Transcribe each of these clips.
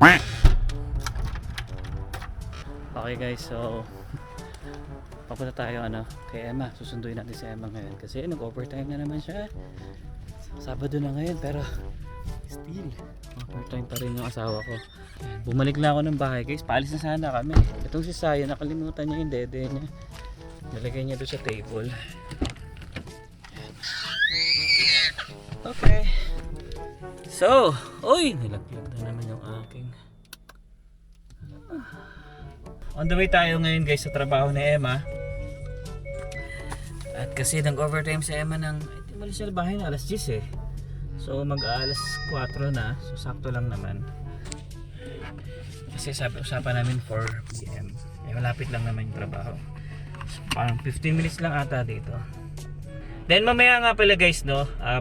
Okay guys, so papunta tayo kay Emma. Susunduin natin si Emma ngayon kasi nag-overtime na naman siya. Sabado na ngayon pero still overtime pa rin yung asawa ko. Bumalik lang ako ng bahay guys. Paalis na sana kami. Itong si Sayo, nakalimutan niya yung dede niya. Nalagay niya doon sa table. Okay. So, oy, nilaglag na naman yung aking. On the way tayo ngayon guys sa trabaho ni Emma. At kasi nag-overtime si Emma malis siya bahay na alas 10 eh. So mag-alas 4 na. So sakto lang naman. Kasi usapan namin 4 PM. Eh malapit lang naman yung trabaho. So, parang 15 minutes lang ata dito. Then mamaya nga pala guys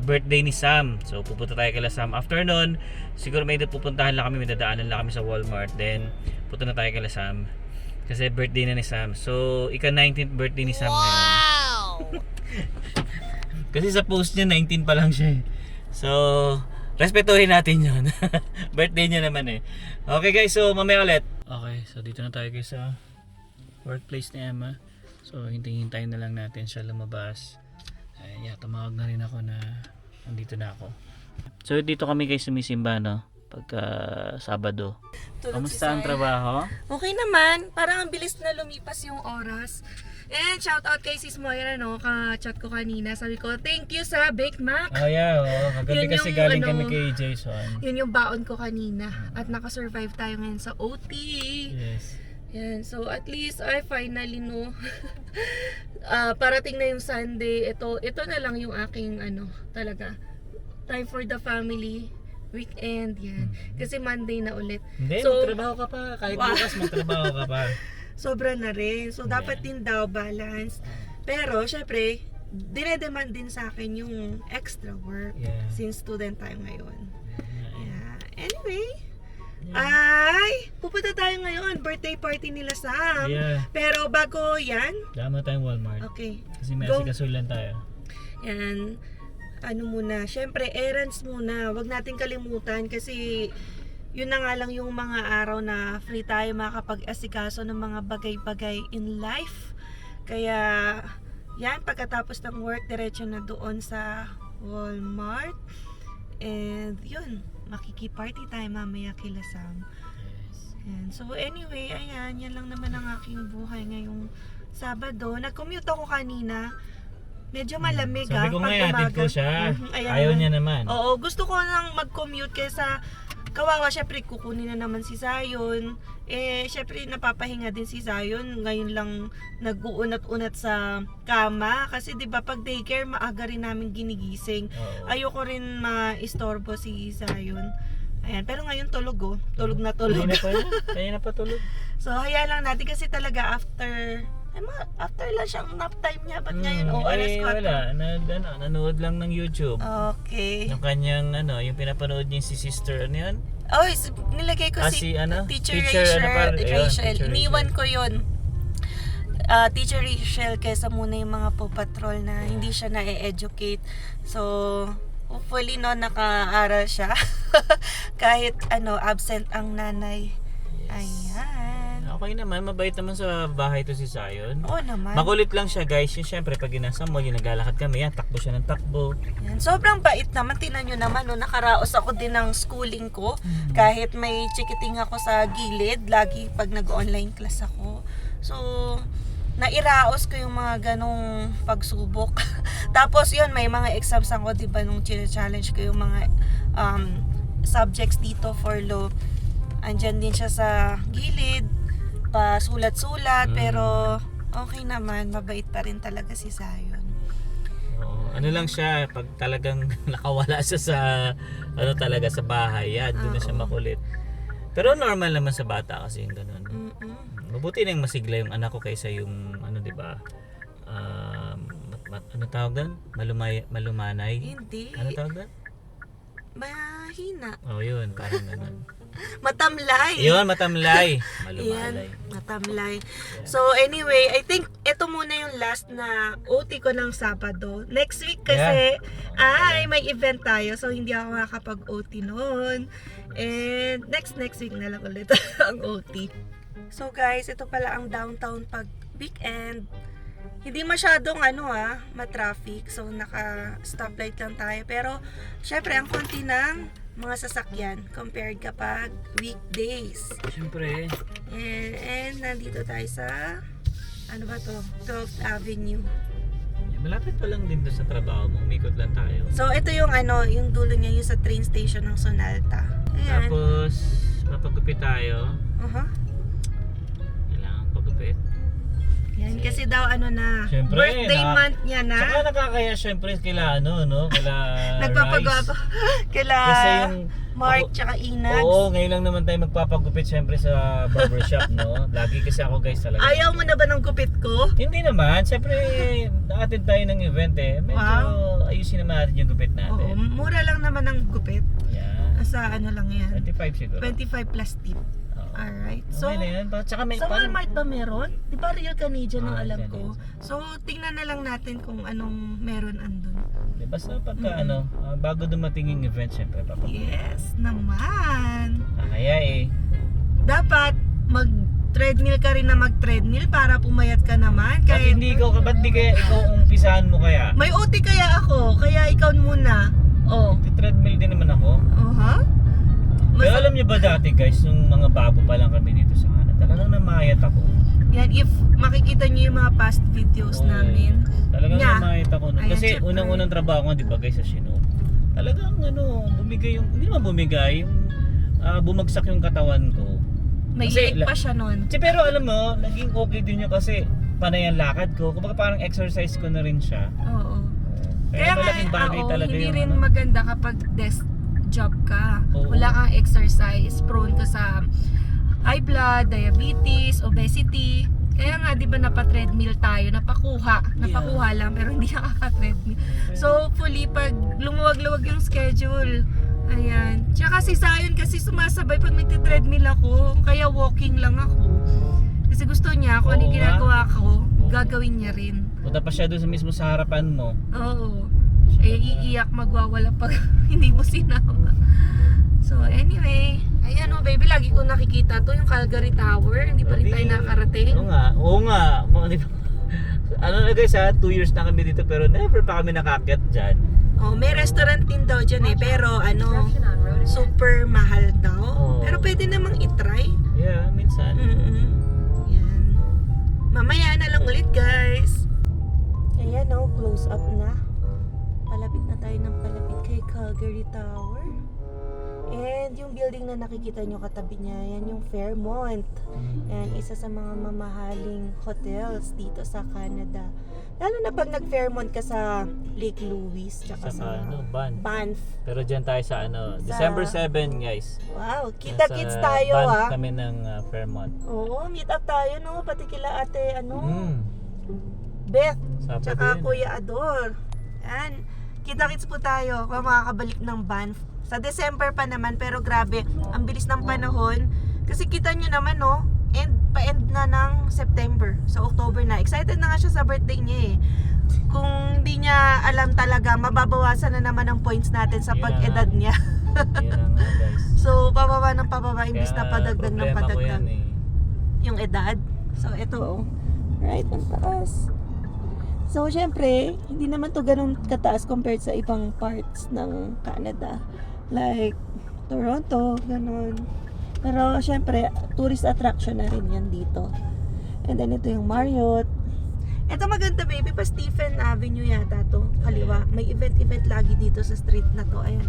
birthday ni Sam. So pupunta tayo kay Sam. After nun, siguro may pupuntahan lang kami, may dadaanan lang kami sa Walmart. Then punta na tayo kay Sam. Kasi birthday na ni Sam. So ika-19th birthday ni Sam ngayon. Kasi sa post niya 19 pa lang siya. So respetuhin natin 'yon. Birthday niya naman eh. Okay guys, so mamaya ulit. Okay, so dito na tayo guys sa workplace ni Emma. So hintayin na lang natin siya lumabas. Tumawag na rin ako na nandito na ako. So dito kami guys sumisimba pagka Sabado. Kamusta ang trabaho? Okay naman, parang ang bilis na lumipas yung oras. And shout out kay Sis Moira ka-chat ko kanina. Sabi ko, thank you sa Baked Mac. Oh yeah, kagabi kasi yung, galing kami kay Jason. Yun yung baon ko kanina. At nakasurvive tayo ngayon sa OT. Yes. Yan, so at least I finally parating na yung Sunday. Ito na lang yung aking talaga time for the family, weekend yan. Kasi Monday na ulit. Hindi, so, magtrabaho ka pa. Kahit bukas magtrabaho ka pa. Sobra na rin. So dapat din daw balance. Pero syempre, dinedemand din sa akin yung extra work since student tayo ngayon. Yeah. Anyway, pupunta tayo ngayon, birthday party nila Sam. Pero bago yan, dama tayong Walmart. Okay. Kasi may asikasulan tayo. Yan. Muna, syempre errands muna. Wag natin kalimutan kasi yun na nga lang yung mga araw na free tayo makakapag-asikaso ng mga bagay-bagay in life. Kaya yan, pagkatapos ng work, diretso na doon sa Walmart. And yun, makiki-party tayo mamaya kila Sam. And so anyway, ayan, yan lang naman ang aking buhay ngayong Sabado. Nag-commute ako kanina. Medyo malamig Sabi ko nga, hatid ko siya. Ayaw niya naman. Oo, gusto ko nang mag-commute kaysa kawawa, syempre kukunin na naman si Zion. Syempre napapahinga din si Zion. Ngayon lang nag-uunat-unat sa kama. Kasi 'di ba pag daycare, maaga rin namin ginigising. Ayoko rin ma-istorbo si Zion. Ayan, pero ngayon tulog Tulog na tulog. Kaya na pa tulog. So, hayaan lang natin kasi talaga after lang siyang nap time niya. Ba't ngayon? Alas 4. Wala. Nanood lang ng YouTube. Okay. Yung kanyang, yung pinapanood niya si sister, ano yun? Nilagay ko si Teacher Rachel. Rachel. Iniwan ko yun. Teacher Rachel kesa muna yung mga Paw Patrol na hindi siya na-educate. So, hopefully nakaaral siya. Kahit absent ang nanay. Yes. Ayan. Okay naman, mabait naman sa bahay to si Zion. Oo naman. Makulit lang siya guys. Yung syempre pag inasa mo, yung naglalakad kami, takbo siya ng takbo. Yan. Sobrang bait naman. Tingnan nyo naman, nakaraos ako din ng schooling ko. Kahit may chikiting ako sa gilid, lagi pag nag-online class ako. So, nairaos ko yung mga ganong pagsubok. Tapos yun, may mga exams ako, diba, nung challenge ko yung mga subjects dito for law. Andyan din siya sa gilid, pa sulat-sulat, pero okay naman, mabait pa rin talaga si Zion. Ano lang siya, pag talagang nakawala siya sa talaga sa bahay, doon na siya makulit. Pero normal naman sa bata kasi yung ganun. Mabuti nang masigla yung anak ko kaysa yung di ba? Ano tawag doon? Malumanay? Hindi. Ano tawag doon? Mahina. Yun, parang ganun. Matamlay. Yun, matamlay. Yan, Malumalay. matamlay. So anyway, I think ito muna yung last na OT ko ng Sabado. Next week kasi, may event tayo. So hindi ako makakapag-OT noon. And next week na lang ulit ang OT. So guys, ito pala ang downtown pag weekend. Hindi masyadong ma-traffic. So naka-stoplight lang tayo. Pero syempre ang konti ng mga sasakyan compared kapag weekdays. Siyempre. And nandito tayo sa ano ba to? 12th Avenue. Malapit pa lang din doon sa trabaho mo. Umikot lang tayo. So ito yung yung dulo niya yung sa train station ng Sonalta. Ayan. Tapos, papagupit tayo. Kailangan pagupit. Yan kasi daw Siyempre, birthday month niya na. Saka nakakaya siyempre kila Nagpapagawa Rice. pa kila Kasi yung Mark tsaka Inags. Oo, ngayon lang naman tayo magpapagupit siyempre sa barbershop, no? Lagi kasi ako guys talaga. Ayaw mo na ba ng gupit ko? Hindi naman, siyempre na-attend tayo ng event Medyo ayusin naman natin yung gupit Oo, natin. mura lang naman ang gupit. Yan. Sa lang yan. 25 siguro. 25 plus tip. Oo. Alright. So, So, okay na yan. Tsaka may sa Walmart ba meron? Di ba Real Canadian ang alam Canadian. ko? So, tingnan na lang natin kung anong meron andun. Basta pagka bago dumating yung event, siyempre papagupit. Yes, naman. Kaya Dapat mag-treadmill ka rin na mag-treadmill para pumayat ka naman. Ba't hindi ikaw, ba't di kaya ikaw umpisahan mo kaya? May OT kaya ako, kaya ikaw muna. Oh. Treadmill din naman ako. Pero alam niyo ba dati guys, nung mga bago pa lang kami dito sa Canada, talagang namayat ako. Yan, if makikita niyo yung mga past videos Oo. namin. Talagang Nya. namayat ako. Ayan, Kasi syempre. unang-unang trabaho ko, di ba guys, sa Shino. Talagang bumigay yung, hindi naman bumigay, yung bumagsak yung katawan ko. May Kasi liit pa siya nun. Pero alam mo, naging okay din yun kasi panay ang lakad ko. Kumbaga parang exercise ko na rin siya. Oo. Kaya malaking bagay talaga hindi yung rin maganda kapag desk job ka. Oo. Wala kang exercise, prone ka sa high blood, diabetes, obesity. Kaya nga, di ba napa-treadmill tayo, napakuha lang, pero hindi nakaka-treadmill. So, hopefully, pag lumuwag-luwag yung schedule, ayan. Tsaka si Zion kasi sumasabay pag nagti-treadmill ako, kaya walking lang ako. Kasi gusto niya, kung ano yung Oo nga. ginagawa ko, gagawin niya rin. Punta pa siya doon mismo sa harapan mo. Oo. Iiyak, magwawala pag hindi mo sinama. So, anyway, ayan baby, lagi ko nakikita to yung Calgary Tower. Hindi pa rin tayo nakarating. Oo nga. Di ba? Ano na guys 2 years na kami dito pero never pa kami nakakyat dyan. Oh, may restaurant din daw dyan pero super mahal daw. Oo. Pero pwede namang itry. Yeah, minsan. Yan. Mamaya na lang ulit guys. Ayan close up na. Palapit na tayo ng palapit kay Calgary Tower. And yung building na nakikita nyo katabi niya, yan yung Fairmont. Yan, isa sa mga mamahaling hotels dito sa Canada. Lalo na pag nag-Fairmont ka sa Lake Louise, tsaka sa Banff. Pero dyan tayo sa December 7 guys. Wow, kita-kits tayo Banff kami ng Fairmont. Oo, meet up tayo pati kila ate Beth, Sabi tsaka din. Kuya Ador. Yan, kita-kits po tayo kung makakabalik ng Banff. Sa December pa naman, pero grabe, ang bilis ng panahon. Kasi kita nyo naman, pa-end na ng September. So, October na. Excited na nga siya sa birthday niya Kung hindi niya alam talaga, mababawasan na naman ang points natin sa Yun na pag-edad nga. niya. Yan nga guys. So, pababa ng pababa, imbis na padagdag ng problema ko padagdag yan yung edad. So, ito right, ang taas. So, syempre, hindi naman to ganun kataas compared sa ibang parts ng Canada. Like, Toronto, ganun. Pero, syempre, tourist attraction na rin yan dito. And then, ito yung Marriott. Ito maganda, baby. Pa Stephen Avenue yata to. Kaliwa. May event lagi dito sa street na to. Ayan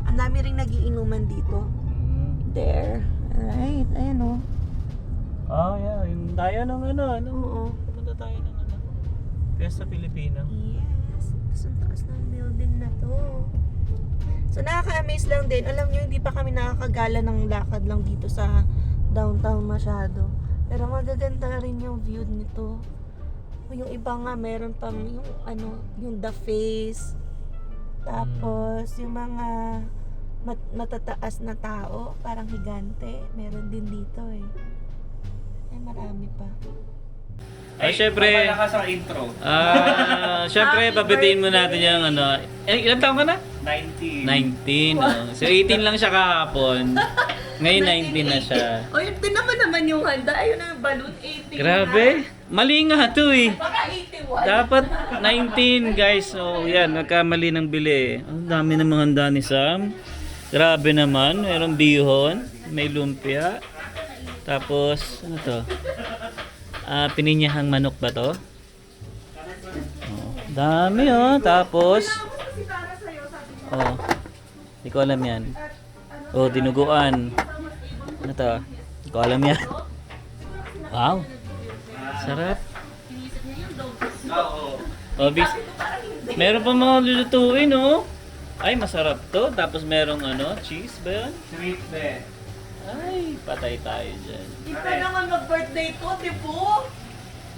Ang dami rin nagiinuman dito. There. Alright. Ayan Oh yeah, yung tayo ng Oo. pumunta tayo ng Fiesta Filipino. Yes. Ang taas ng building na to. So nakaka-amaze lang din. Alam nyo, hindi pa kami nakakagala ng lakad lang dito sa downtown masyado. Pero magaganda rin yung view nito. Yung iba nga meron pang yung yung The Face. Tapos yung mga matataas na tao, parang higante. Meron din dito eh. Ay, marami pa. Syempre. Malakas ang intro. Syempre, Happy pabitiin mo birthday! natin yung ano. Ilan taon ka na? 19. 19. So 18 lang siya kahapon. Ngayon 19 na siya. O, yun din naman yung handa. Ayun na yung balloon, 18 Grabe. Mali nga to eh. Baka 81. Dapat 19 guys. So yan, nagkamali ng bili. Ang dami ng mga handa ni Sam. Grabe naman. Mayroong bihon. May lumpia. Tapos, ano to? Pininyahang manok ba to? Oh, dami oh. Tapos, oh, hindi ko alam yan. Oh, dinuguan. Ano to? Hindi ko alam yan. Wow. Sarap. Oh, meron pa mga lulutuin oh. Ay, masarap to. Tapos merong ano, cheese ba yun? Sweet be. Ay, patay tayo dyan. Di pa naman mag-birthday ko, di po?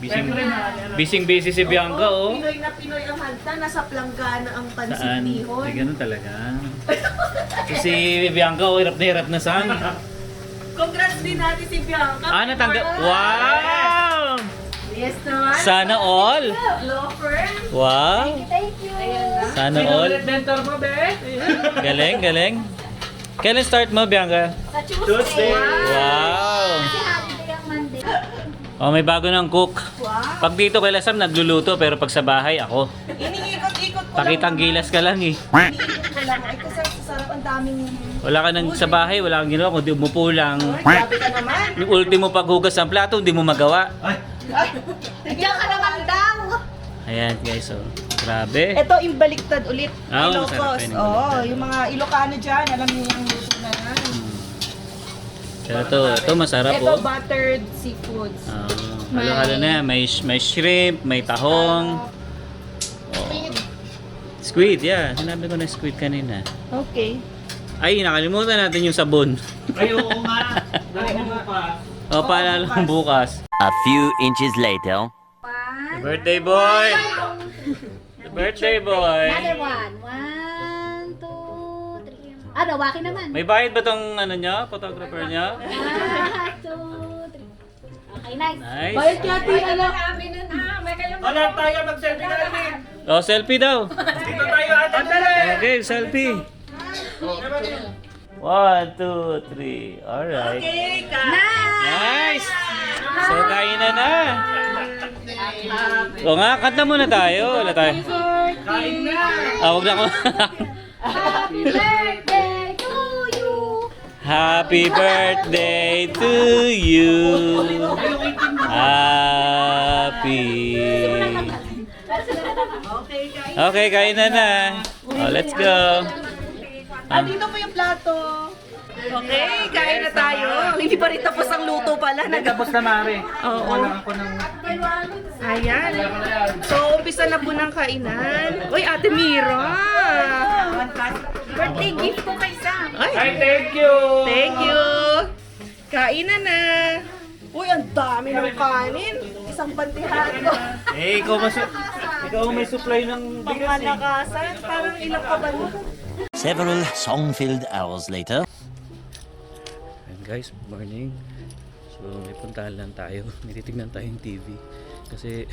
Busy si Bianca oh. Pinoy na Pinoy ang handa. Nasa planggana ang Saan? pansitihon. Ay, ganun talaga. Kasi Bianca oh, hirap na Sam. Congrats din natin si Bianca. Natanggap. Wow! Yes naman. Sana all. Lofer. Wow. Thank you. Ayan na. Sana all. Mentor mo, be? Galing. Kailan start mo, Bianca? Sa Tuesday. Wow. Kasi holiday ang Monday. Oh, may bago ng cook. Wow. Pag dito kay Sam nagluluto pero pag sa bahay ako. Iniikot-ikot ko Pakitang gilas ka lang eh. Iniikot ko lang. Ay, kasi sarap ang daming... Wala ka nang sa bahay, wala kang ginawa kundi umupo lang. Grabe ka naman. Yung ultimo paghugas ng plato, hindi mo magawa. Diyan ka naman daw. Ayan guys, oh. Grabe. Ito, yung baliktad ulit. Masarap Ilocos. yun, yung Oo, baliktad. yung mga Ilocano dyan, alam niyo yung luto na yan. Pero ito masarap Ito, oh. buttered seafoods. Halo-halo na yan. May shrimp, may tahong. Oh. Squid, yeah. Sinabi ko na squid kanina. Okay. Ay, nakalimutan natin yung sabon. Ay, oo nga. Dali mo pa. O, paalala kong bukas. A few inches later. One. Birthday boy! The birthday boy! Another one. 1, 2, 3. Ano, waki naman. May bayad ba tong ano niya, photographer niya? 1, 2, 3. Okay, nice. Nice. Kati, alam. Wala tayo, mag-selfie na namin. Oh, selfie daw. Dito tayo, ate. Okay, selfie. 1, 2, 3. Alright. Okay, Nice! So, kainan na. O nga, kanta muna tayo. Wala tayo. Kain na. Wag na ako. Happy birthday to you. Happy birthday to you. Happy. Okay, kainan na. Oh, let's go. Dito po yung plato. Okay, kain na tayo. Hindi pa rin tapos ang luto pala. Tapos na, Mare. Oo. Wala ako ng... Ayan. So, umpisa na po ng kainan. Uy, Ate Mira! Birthday gift ko kay Sam. Ay, Ay, thank you. thank you! Kainan na! Uy, ang dami ng kanin. Isang bandihado. Ikaw may supply ng Pangmalakasan. Parang ilang ka ba nun? Several song-filled hours later. Ayan guys, morning. So may puntahan lang tayo. May titignan tayong TV. Kasi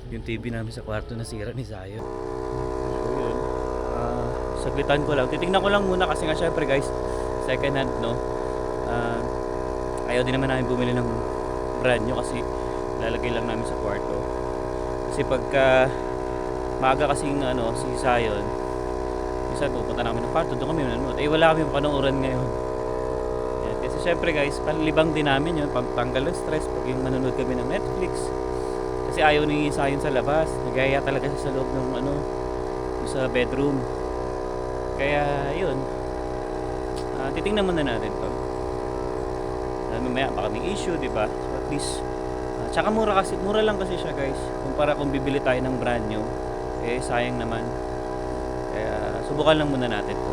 yung TV namin sa kwarto nasira ni Zion. So yun. Saglitan ko lang. Titignan ko lang muna kasi nga syempre guys, second hand no. Ayaw din naman namin bumili ng brand new kasi lalagay lang namin sa kwarto. Kasi pagka maaga kasing ano, si Zion, minsan pupunta namin ng kwarto, doon kami nanonood. Wala kami panuuran ngayon. Yan. Kasi syempre guys, panlibang din namin yun, pagtanggal ng stress pag yung nanonood kami ng Netflix. Kasi ayaw ni Zion sa labas, nagaya talaga siya sa loob ng ano, sa bedroom. Kaya yun, titingnan muna natin to. Mamaya baka may issue, di ba? So at least, tsaka mura lang kasi siya guys. Kumpara kung bibili tayo ng brand new, sayang naman. Kaya subukan lang muna natin to.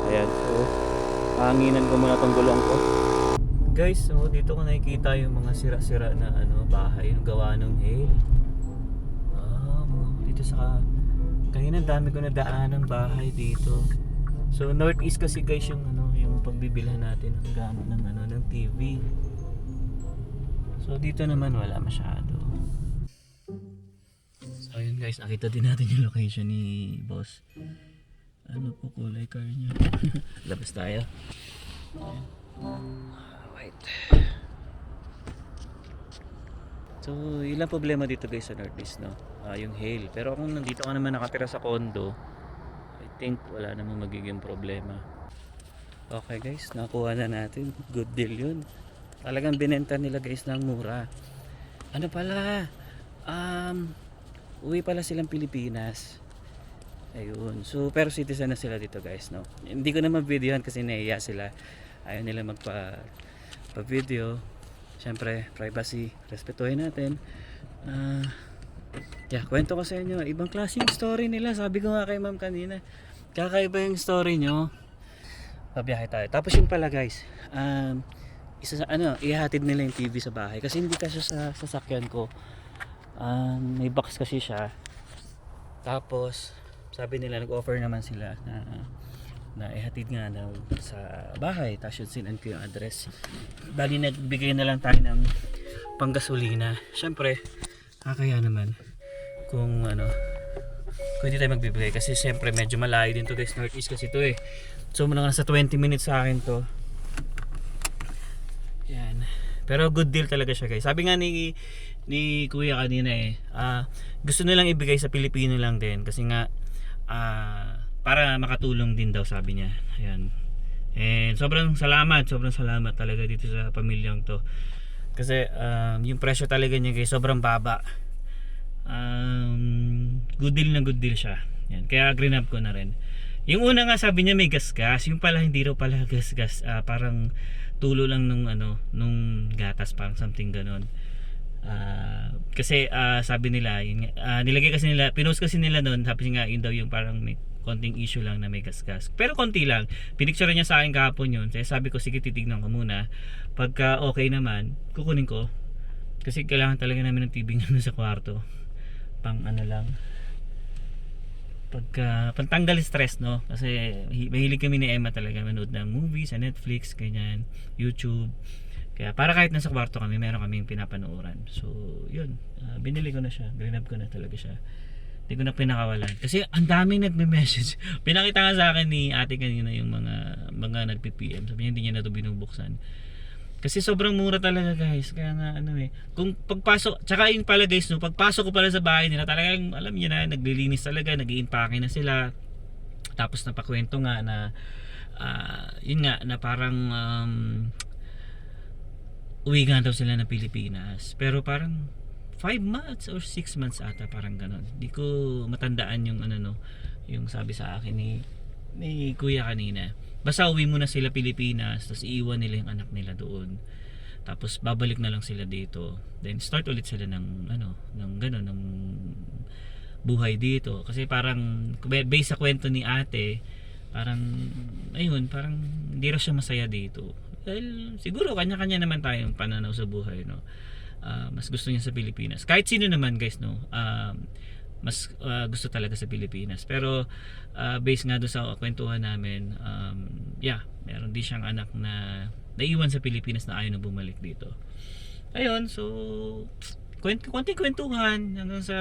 Ayan, so hanginan ko muna tong gulong ko. Guys, so dito ko nakikita yung mga sira-sira na ano, bahay, yung gawa ng hail. Dito sa kanina dami ko na daan ng bahay dito. So Northeast kasi guys yung ano, yung pagbibilhan natin ng gamit ng ano, ng TV. So dito naman wala masyado. So ayun guys, nakita din natin yung location ni boss. Ano po kulay car niya? Labas tayo. Wait. So yun lang problema dito guys sa Northeast, no? Yung hail. Pero kung nandito ka naman nakatira sa condo, I think wala namang magiging problema. Okay guys, nakuha na natin. Good deal yun. Talagang binenta nila guys ng mura. Ano pala? Uwi pala silang Pilipinas. Ayun. So pero citizen na sila dito guys, no. Hindi ko naman videohan kasi nahiya sila. Ayaw nila pa-video. Siyempre, privacy, respetuhin natin. Kwento ko sa inyo, ibang klaseng story nila. Sabi ko nga kay ma'am kanina, kakaiba yung story nyo. Pabiyahe tayo. Tapos yung pala guys, ihatid nila yung TV sa bahay kasi hindi kasi sa sasakyan ko. May box kasi siya. Tapos sabi nila nag-offer naman sila na ihatid nga daw sa bahay. Tapos yun sinan ko yung address. Bali nagbigay na lang tayo ng panggasolina. Syempre kakaya naman kung hindi tayo magbibigay kasi syempre medyo malayo din to guys. Northeast kasi to eh. So muna nasa 20 minutes sa akin to. Yan. Pero good deal talaga siya guys. Sabi nga ni kuya kanina gusto nilang ibigay sa Pilipino lang din kasi nga para makatulong din daw sabi niya. Ayan. And sobrang salamat talaga dito sa pamilyang to. Kasi yung presyo talaga niya guys sobrang baba. Good deal siya. Yan. Kaya green up ko na rin. Yung una nga sabi niya may gas-gas, yung pala hindi raw pala gas-gas, parang tulo lang nung gatas, parang something ganon. Kasi sabi nila nilagay kasi nila, pinost kasi nila doon, sabi nga yun daw yung parang may konting issue lang na may gas-gas, pero konti lang. Pinicture niya sa akin kahapon yun, kaya sabi ko sige titignan ko muna, pagka okay naman kukunin ko kasi kailangan talaga namin ng TV namin sa kwarto, pang lang pagka pantanggal stress, no? Kasi mahilig kami ni Emma talaga manood ng movies sa Netflix, ganyan, YouTube. Kaya para kahit nasa kwarto kami, meron kaming pinapanooran. So, yun. Binili ko na siya. Green up ko na talaga siya. Hindi ko na pinakawalan. Kasi ang daming nagme-message. Pinakita nga sa akin ni ate kanina yung mga nagpi-PM. Sabi niya hindi niya na ito binubuksan. Kasi sobrang mura talaga guys. Kaya nga kung pagpasok, tsaka yung pala guys, no, pagpasok ko pala sa bahay nila, talagang alam niyo na, naglilinis talaga, nag-i-impake na sila. Tapos napakwento nga na yun nga, na parang uwi nga daw sila ng Pilipinas. Pero parang 5 months or 6 months ata, parang ganon. Hindi ko matandaan yung yung sabi sa akin ni kuya kanina. Basta uwi muna sila Pilipinas, tapos iiwan nila yung anak nila doon. Tapos babalik na lang sila dito. Then start ulit sila ng ng buhay dito. Kasi parang based sa kwento ni ate, parang parang hindi raw siya masaya dito. Dahil siguro kanya-kanya naman tayong pananaw sa buhay, no. Mas gusto niya sa Pilipinas. Kahit sino naman guys, no. Mas gusto talaga sa Pilipinas. Pero based nga doon sa kwentuhan namin, meron din siyang anak na naiwan sa Pilipinas na ayaw na bumalik dito. Ayun, so konting kwentuhan hanggang sa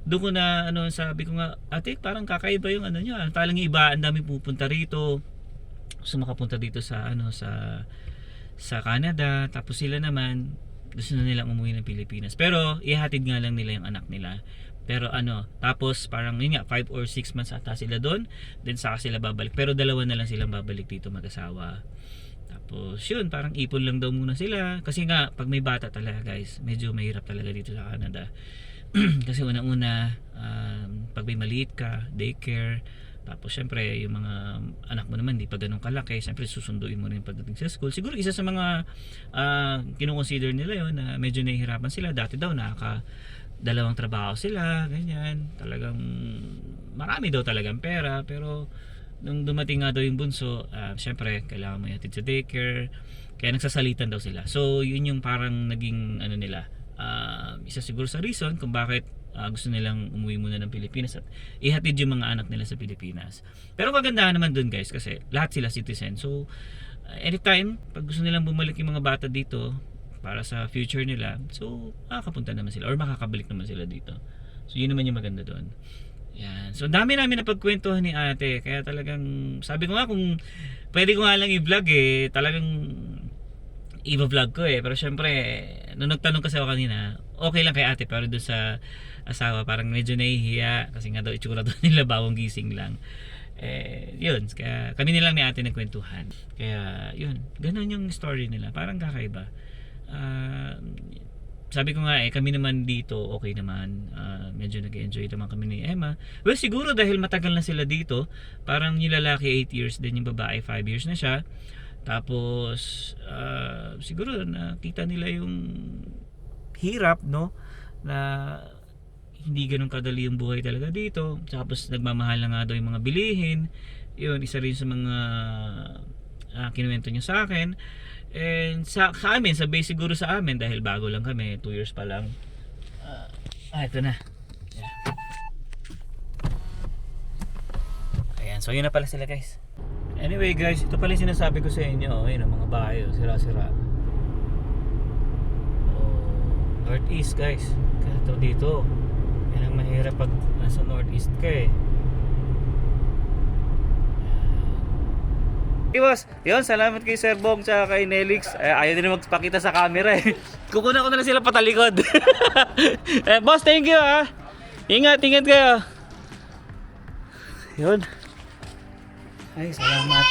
doon ko na sabi ko nga, ate parang kakaiba yung niyo. Talang iba, ang dami pupunta rito. So makapunta dito sa sa Canada, tapos sila naman gusto na nilang umuwi ng Pilipinas. Pero ihatid nga lang nila yung anak nila. Pero tapos parang yun nga 5 or 6 months ata sila doon, then saka sila babalik. Pero dalawa na lang silang babalik dito mag-asawa. Tapos yun, parang ipon lang daw muna sila kasi nga pag may bata talaga guys, medyo mahirap talaga dito sa Canada. Kasi unang-una pag may maliit ka, daycare. Tapos syempre yung mga anak mo naman di pa ganun kalaki, syempre susunduin mo rin pagdating sa school. Siguro isa sa mga kino-consider nila yon na medyo nahihirapan sila. Dati daw dalawang trabaho sila, ganyan. Talagang marami daw talagang pera, pero nung dumating nga daw yung bunso, syempre kailangan mo ihatid sa daycare. Kaya nagsasalitan daw sila. So yun yung parang naging nila, isa siguro sa reason kung bakit gusto nilang umuwi muna ng Pilipinas at ihatid yung mga anak nila sa Pilipinas. Pero kagandahan naman dun guys kasi lahat sila citizen. So anytime pag gusto nilang bumalik yung mga bata dito para sa future nila, so makakapunta naman sila or makakabalik naman sila dito. So yun naman yung maganda doon. Yan. So dami namin napagkwentuhan ni ate. Kaya talagang sabi ko nga kung pwede ko nga lang i-vlog talagang i-vlog ko Pero syempre nung nagtanong kasi ako kanina, okay lang kay ate pero doon sa asawa parang medyo nahihiya kasi nga daw itsura doon nila bawang gising lang. Yun, kaya kami nilang ni ate nagkwentuhan. Kaya yun, ganun yung story nila. Parang kakaiba. Sabi ko nga kami naman dito okay naman, medyo nag-enjoy naman kami ni Emma. Well siguro dahil matagal na sila dito, parang yung lalaki 8 years din, yung babae 5 years na siya. Tapos siguro nakita nila yung hirap no na hindi ganun kadali yung buhay talaga dito. Tapos nagmamahal na nga daw yung mga bilihin. Yun, isa rin sa mga kinuwento niya sa akin. And sa amin, sa base siguro sa amin dahil bago lang kami, 2 years pa lang. Ito na. Yeah. Ayan, so yun na pala sila guys. Anyway guys, ito pala yung sinasabi ko sa inyo. Ayun ang mga bahay, sira-sira. Northeast guys. Kaya ito dito. Yan ang mahirap pag nasa northeast ka Iwas, yun, salamat kay Sir Bong tsaka kay Nelix. Ayaw din na magpakita sa camera Kukunan ko na lang sila patalikod. Boss, thank you Ingat kayo. Yun. Ay, salamat.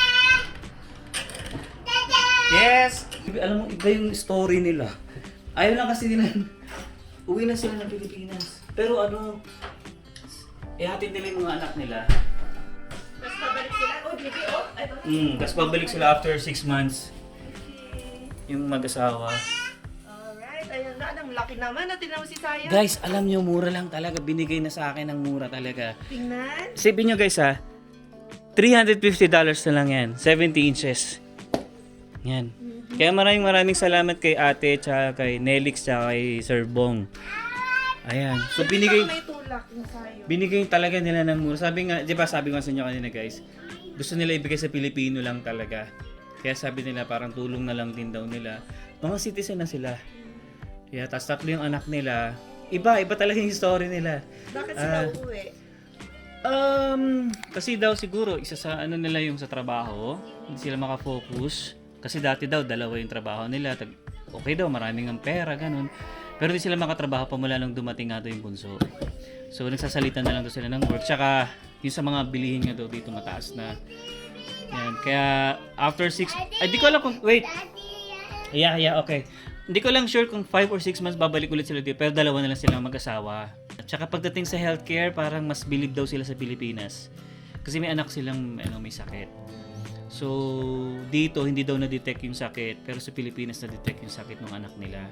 Yes! Alam mo, iba yung story nila. Ayaw lang kasi nila. Uwi na sila ng Pilipinas. Pero ihatid nila yung mga anak nila. Tapos babalik sila. Baby, ito. Tapos babalik sila after 6 months. Yung mag-asawa. Alright, ayun na. Ang laki naman. Natin mo si Saya. Guys, alam nyo, mura lang talaga. Binigay na sa akin ng mura talaga. Tingnan. Isipin nyo guys $350 na lang yan. 70 inches. Yan. Kaya maraming salamat kay ate, tsaka kay Nelix, tsaka kay Sir Bong. Ayan. So binigay... May tulak yung sayo. Binigay talaga nila ng mura. Sabi nga, di ba sabi ko sa inyo kanina guys, gusto nila ibigay sa Pilipino lang talaga. Kaya sabi nila parang tulong na lang din daw nila. Mga citizen na sila. Yeah, tapos 3 yung anak nila. Iba talaga yung story nila. Bakit sila uuwi? Kasi daw siguro isa sa nila yung sa trabaho, hindi sila makafocus. Kasi dati daw 2 yung trabaho nila. Okay daw, maraming ang pera, ganun. Pero hindi sila makatrabaho pa mula nung dumating nga daw yung bunso. So nagsasalita na lang daw sila ng work. Tsaka yung sa mga bilihin nga daw dito mataas na. Yan. Kaya after 6, ay di ko alam kung, wait. Yeah, okay. Hindi ko lang sure kung 5 or 6 months babalik ulit sila dito. Pero 2 na lang sila mag-asawa. Tsaka pagdating sa healthcare, parang mas believe daw sila sa Pilipinas. Kasi may anak silang may sakit. So dito hindi daw na-detect yung sakit. Pero sa Pilipinas na-detect yung sakit ng anak nila.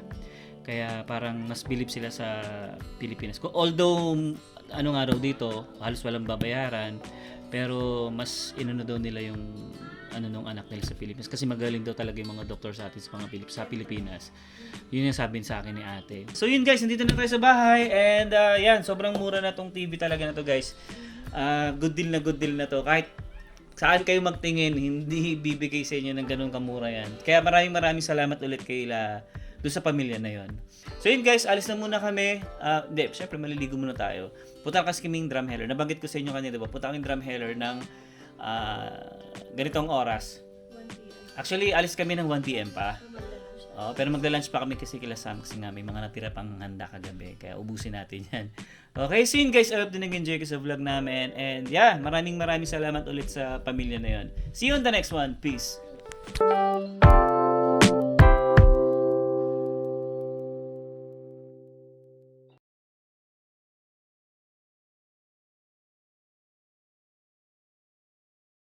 Kaya parang mas believe sila sa Pilipinas. Although nga raw dito, halos walang babayaran, pero mas inano daw nila yung nung anak nila sa Pilipinas kasi magaling daw talaga yung mga doktor sa atin sa Pilipinas. Yun yung sabihin sa akin ni ate. So yun guys, nandito na tayo sa bahay and yan, sobrang mura na tong TV talaga na to guys. Good deal na to. Kahit saan kayo magtingin, hindi bibigay sa inyo ng ganun kamura yan. Kaya maraming salamat ulit kay doon sa pamilya na yon. So yun guys, alis na muna kami. Syempre maliligo muna tayo. Punta kasi kaming drum heller. Nabanggit ko sa inyo kanina, diba? Punta kaming drum heller ng ganitong oras. 1 p.m. Actually, alis kami ng 1 p.m. pa. Pero magda-lunch pa kami kasi kila Sam kasi nga may mga natira pang handa kagabi. Kaya ubusin natin yan. Okay, so yun guys, I hope din nag-enjoy ka sa vlog namin. And yeah, maraming salamat ulit sa pamilya na yon. See you on the next one. Peace.